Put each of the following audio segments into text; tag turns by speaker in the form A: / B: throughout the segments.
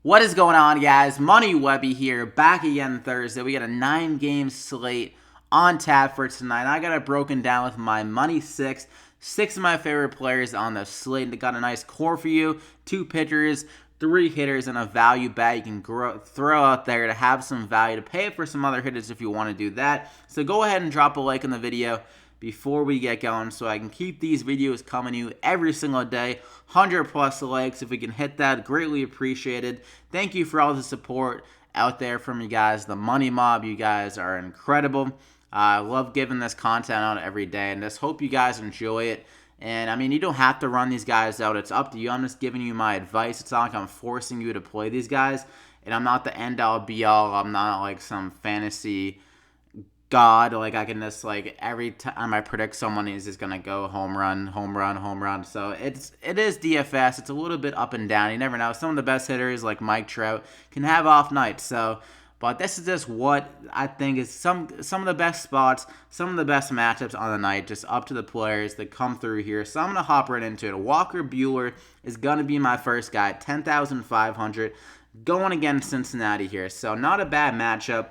A: What is going on, guys? Money Webby here, back again Thursday. We got a 9-game slate on tap for tonight. I got it broken down with my Money six of my favorite players on the slate. They got a nice core for you, 2 pitchers, 3 hitters, and a value bet you can throw out there to have some value, to pay for some other hitters if you want to do that. So go ahead and drop a like on the video before we get going so I can keep these videos coming to you every single day. 100 plus likes, if we can hit that, greatly appreciated. Thank you for all the support out there from you guys. The Money Mob, you guys are incredible. I love giving this content out every day, and just hope you guys enjoy it. And I mean, you don't have to run these guys out. It's up to you. I'm just giving you my advice. It's not like I'm forcing you to play these guys. And I'm not the end-all, be-all. I'm not like some fantasy god. Like, I can just, like, every time I predict someone is just going to go home run, home run, home run. So it is DFS. It's a little bit up and down. You never know. Some of the best hitters, like Mike Trout, can have off nights. But this is just what I think is some of the best spots, some of the best matchups on the night, just up to the players that come through here. So I'm going to hop right into it. Walker Buehler is going to be my first guy, 10,500, going against Cincinnati here. So not a bad matchup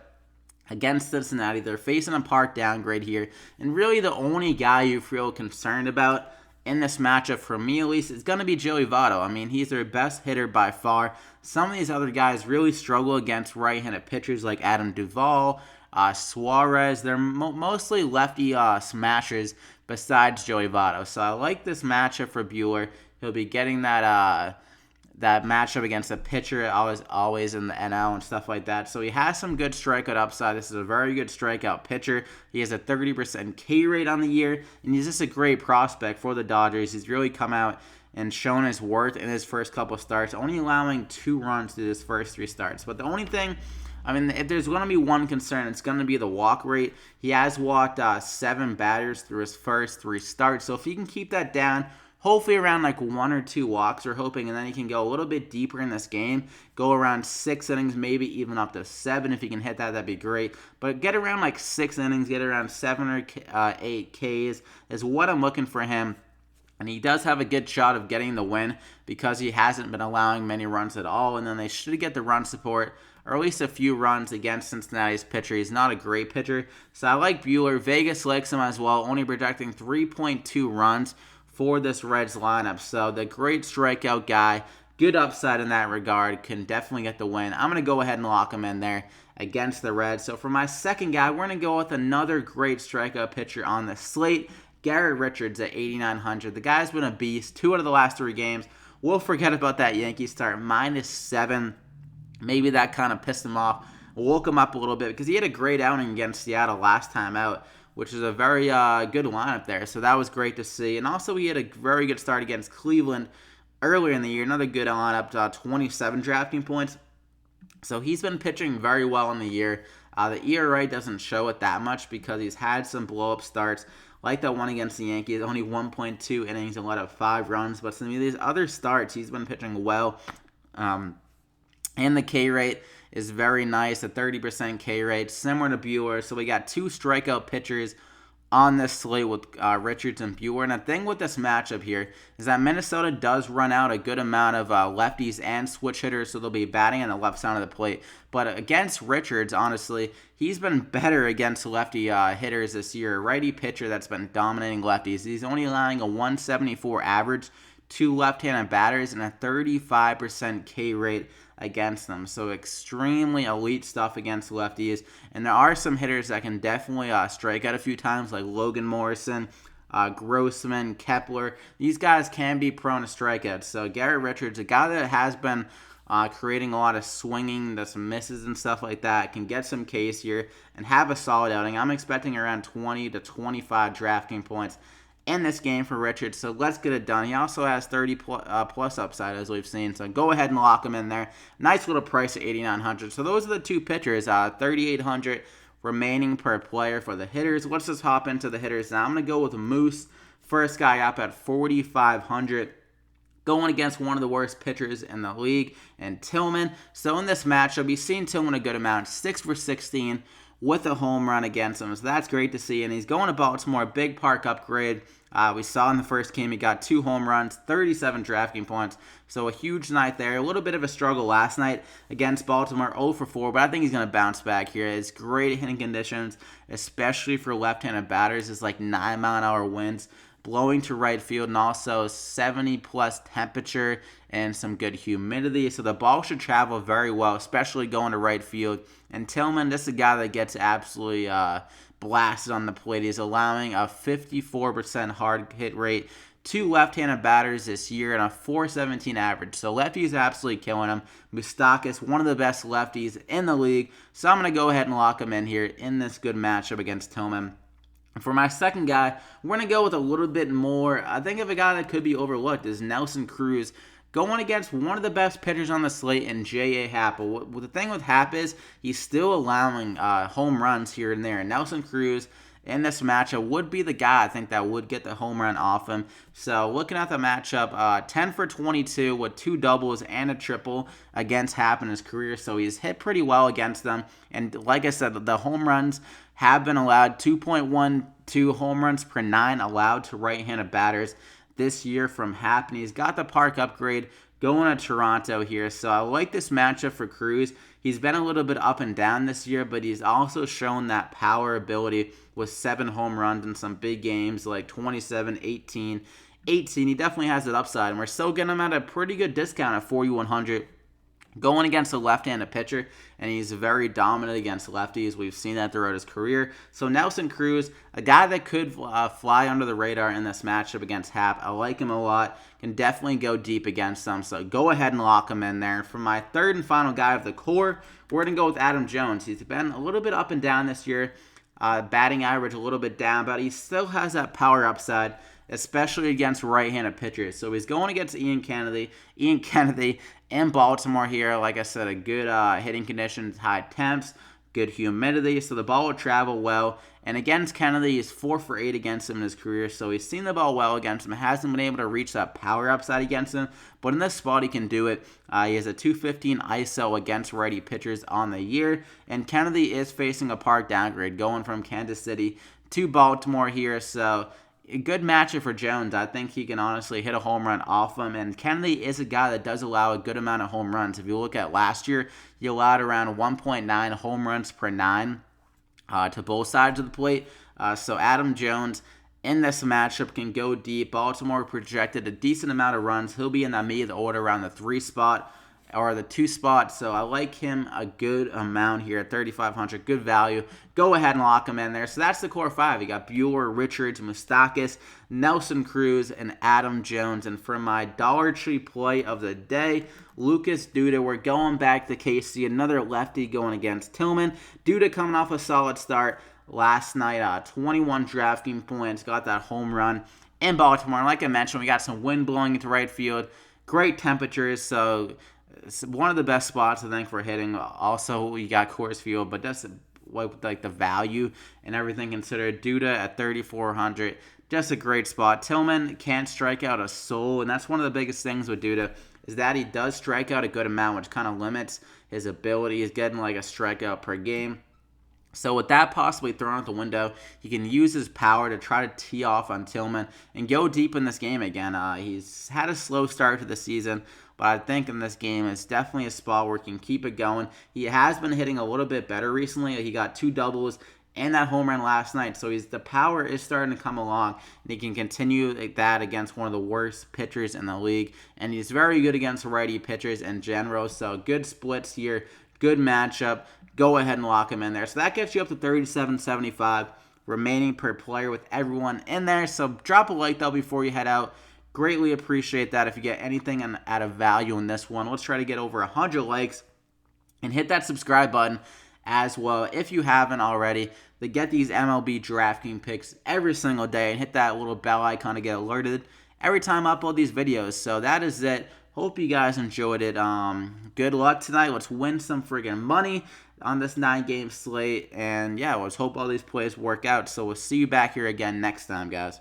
A: against Cincinnati. They're facing a park downgrade here. And really the only guy you feel concerned about in this matchup, for me at least, is going to be Joey Votto. I mean, he's their best hitter by far. Some of these other guys really struggle against right-handed pitchers like Adam Duvall, Suarez. They're mostly lefty smashers besides Joey Votto. So I like this matchup for Buehler. He'll be getting that matchup against a pitcher always in the NL and stuff like that. So he has some good strikeout upside. This is a very good strikeout pitcher. He has a 30% K rate on the year, and he's just a great prospect for the Dodgers. He's really come out and shown his worth in his first couple starts, only allowing 2 runs through his first 3 starts. But the only thing, I mean, if there's going to be one concern, it's going to be the walk rate. He has walked 7 batters through his first 3 starts. So if he can keep that down, hopefully around like 1 or 2 walks, we're hoping, and then he can go a little bit deeper in this game, go around 6 innings, maybe even up to 7. If he can hit that, that'd be great. But get around like 6 innings, get around 7 or 8 Ks is what I'm looking for him. And he does have a good shot of getting the win because he hasn't been allowing many runs at all. And then they should get the run support, or at least a few runs against Cincinnati's pitcher. He's not a great pitcher. So I like Buehler. Vegas likes him as well, only projecting 3.2 runs for this Reds lineup. So the great strikeout guy, good upside in that regard, can definitely get the win. I'm going to go ahead and lock him in there against the Reds. So for my second guy, we're going to go with another great strikeout pitcher on the slate, Garrett Richards at 8,900. The guy's been a beast. 2 out of the last 3 games. We'll forget about that Yankees start, -7. Maybe that kind of pissed him off, woke him up a little bit, because he had a great outing against Seattle last time out, which is a very good lineup there. So that was great to see. And also he had a very good start against Cleveland earlier in the year. Another good lineup, 27 drafting points. So he's been pitching very well in the year. The ERA doesn't show it that much because he's had some blow-up starts, like that one against the Yankees, only 1.2 innings and let up 5 runs. But some of these other starts, he's been pitching well. And the K rate is very nice, a 30% K rate, similar to Buehler. So we got 2 strikeout pitchers on this slate with Richards and Buehler. And the thing with this matchup here is that Minnesota does run out a good amount of lefties and switch hitters, so they'll be batting on the left side of the plate. But against Richards, honestly, he's been better against lefty hitters this year. A righty pitcher that's been dominating lefties. He's only allowing a 174 average to left-handed batters and a 35% K rate against them. So extremely elite stuff against lefties. And there are some hitters that can definitely strike out a few times, like Logan Morrison, Grossman, Kepler. These guys can be prone to strikeouts. So Garrett Richards, a guy that has been creating a lot of swinging, that's some misses and stuff like that, can get some Ks here and have a solid outing. I'm expecting around 20 to 25 drafting points in this game for Richards, so let's get it done. He also has 30 plus upside, as we've seen, so go ahead and lock him in there. Nice little price at 8,900. So those are the 2 pitchers, 3,800 remaining per player for the hitters. Let's just hop into the hitters now. I'm going to go with Moose, first guy up at 4,500. Going against one of the worst pitchers in the league, and Tillman. So in this matchup, you've seen Tillman a good amount, 6 for 16 with a home run against him. So that's great to see. And he's going to Baltimore, big park upgrade. We saw in the first game he got 2 home runs, 37 DraftKings points. So a huge night there. A little bit of a struggle last night against Baltimore, 0 for 4. But I think he's going to bounce back here. It's great hitting conditions, especially for left-handed batters. It's like 9-mile-an-hour winds blowing to right field, and also 70-plus temperature and some good humidity. So the ball should travel very well, especially going to right field. And Tillman, this is a guy that gets absolutely blasted on the plate. He's allowing a 54% hard hit rate to left-handed batters this year and a 417 average. So lefties absolutely killing him. Moustakas, one of the best lefties in the league. So I'm going to go ahead and lock him in here in this good matchup against Tillman. For my second guy, we're going to go with a little bit more. I think of a guy that could be overlooked is Nelson Cruz, going against one of the best pitchers on the slate in J.A. Happ. But the thing with Happ is he's still allowing home runs here and there. And Nelson Cruz in this matchup would be the guy I think that would get the home run off him. So looking at the matchup, 10 for 22 with 2 doubles and a triple against Happ in his career. So he's hit pretty well against them. And like I said, the home runs have been allowed, 2.12 home runs per 9 allowed to right-handed batters this year from Happ. And he's got the park upgrade going to Toronto here. So I like this matchup for Cruz. He's been a little bit up and down this year, but he's also shown that power ability with 7 home runs in some big games like 27, 18. He definitely has that upside, and we're still getting him at a pretty good discount at 4,100. Going against a left-handed pitcher, and he's very dominant against lefties. We've seen that throughout his career. So Nelson Cruz, a guy that could fly under the radar in this matchup against Happ. I like him a lot. Can definitely go deep against them. So go ahead and lock him in there. For my third and final guy of the core, we're going to go with Adam Jones. He's been a little bit up and down this year. Batting average a little bit down, but he still has that power upside, especially against right-handed pitchers. So he's going against Ian Kennedy in Baltimore here. Like I said, a good hitting conditions, high temps, good humidity, so the ball will travel well. And against Kennedy, he's 4 for 8 against him in his career, so he's seen the ball well against him. Hasn't been able to reach that power upside against him, but in this spot, he can do it. He has a 215 ISO against righty pitchers on the year, and Kennedy is facing a park downgrade, going from Kansas City to Baltimore here, so a good matchup for Jones. I think he can honestly hit a home run off him. And Kennedy is a guy that does allow a good amount of home runs. If you look at last year, he allowed around 1.9 home runs per 9 to both sides of the plate. So Adam Jones in this matchup can go deep. Baltimore projected a decent amount of runs. He'll be in the middle of the order around the 3 spot or the 2 spot. So I like him a good amount here at 3,500. Good value. Go ahead and lock him in there. So that's the core 5. You got Bueller, Richards, Moustakas, Nelson Cruz, and Adam Jones. And for my Dollar Tree play of the day, Lucas Duda. We're going back to KC. Another lefty going against Tillman. Duda coming off a solid start last night. 21 DraftKings points. Got that home run in Baltimore. And like I mentioned, we got some wind blowing into right field. Great temperatures. So it's one of the best spots, I think, for hitting. Also, you got Coors Field, but that's like the value and everything considered. Duda at 3,400, just a great spot. Tillman can't strike out a soul, and that's one of the biggest things with Duda is that he does strike out a good amount, which kind of limits his ability. He's getting like a strikeout per game. So with that possibly thrown out the window, he can use his power to try to tee off on Tillman and go deep in this game again. He's had a slow start to the season, but I think in this game it's definitely a spot where he can keep it going. He has been hitting a little bit better recently. He got 2 doubles and that home run last night, so the power is starting to come along, and he can continue like that against one of the worst pitchers in the league. And he's very good against righty pitchers in general, so good splits here, good matchup. Go ahead and lock him in there. So that gets you up to $37.75 remaining per player with everyone in there. So drop a like though before you head out. Greatly appreciate that if you get anything out of value in this one. Let's try to get over 100 likes and hit that subscribe button as well if you haven't already, to get these MLB DraftKings picks every single day, and hit that little bell icon to get alerted every time I upload these videos. So that is it. Hope you guys enjoyed it. Good luck tonight. Let's win some friggin' money on this 9-game slate. And yeah, let's hope all these plays work out. So we'll see you back here again next time, guys.